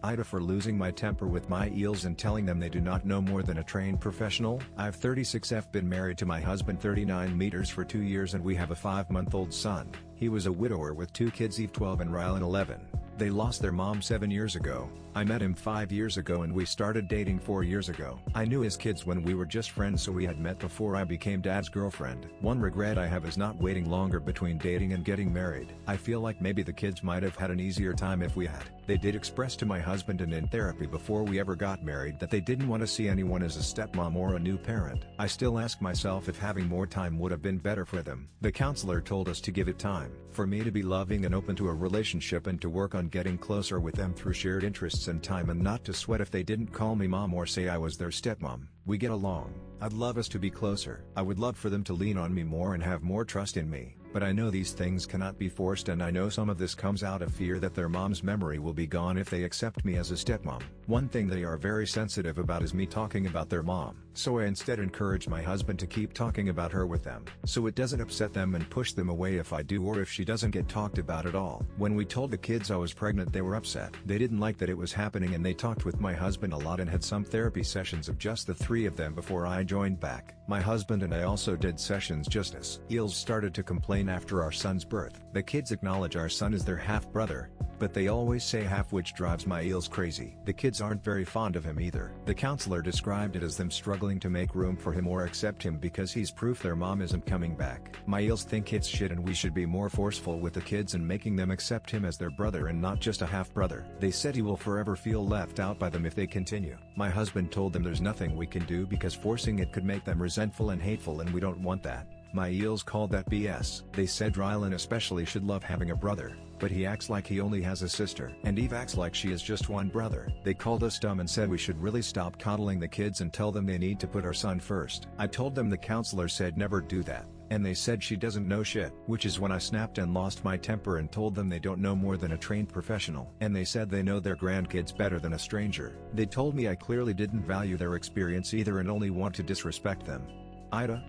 AITA for losing my temper with my eels and telling them they do not know more than a trained professional. I've 36F been married to my husband 39 meters for 2 years and we have a 5-month-old son. He was a widower with 2 kids, Eve 12 and Rylan 11. They lost their mom 7 years ago. I met him 5 years ago and we started dating 4 years ago. I knew his kids when we were just friends, so we had met before I became dad's girlfriend. One regret I have is not waiting longer between dating and getting married. I feel like maybe the kids might have had an easier time if we had. They did express to my husband and in therapy before we ever got married that they didn't want to see anyone as a stepmom or a new parent. I still ask myself if having more time would have been better for them. The counselor told us to give it time, for me to be loving and open to a relationship and to work on getting closer with them through shared interests and time, and not to sweat if they didn't call me mom or say I was their stepmom. We get along. I'd love us to be closer. I would love for them to lean on me more and have more trust in me. But I know these things cannot be forced, and I know some of this comes out of fear that their mom's memory will be gone if they accept me as a stepmom. One thing they are very sensitive about is me talking about their mom, so I instead encourage my husband to keep talking about her with them, so it doesn't upset them and push them away if I do or if she doesn't get talked about at all. When we told the kids I was pregnant, they were upset. They didn't like that it was happening, and they talked with my husband a lot and had some therapy sessions of just the 3 of them before I joined back. My husband and I also did sessions just as eels started to complain after our son's birth. The kids acknowledge our son is their half-brother, but they always say half, which drives my eels crazy. The kids aren't very fond of him either. The counselor described it as them struggling to make room for him or accept him because he's proof their mom isn't coming back. My eels think it's shit and we should be more forceful with the kids and making them accept him as their brother and not just a half-brother. They said he will forever feel left out by them if they continue. My husband told them there's nothing we can do because forcing it could make them resentful and hateful, and we don't want that. My eels called that BS. They said Rylan especially should love having a brother, but he acts like he only has a sister, and Eve acts like she is just one brother. They called us dumb and said we should really stop coddling the kids and tell them they need to put our son first. I told them the counselor said never do that, and they said she doesn't know shit, which is when I snapped and lost my temper and told them they don't know more than a trained professional. And they said they know their grandkids better than a stranger. They told me I clearly didn't value their experience either and only want to disrespect them. AITA.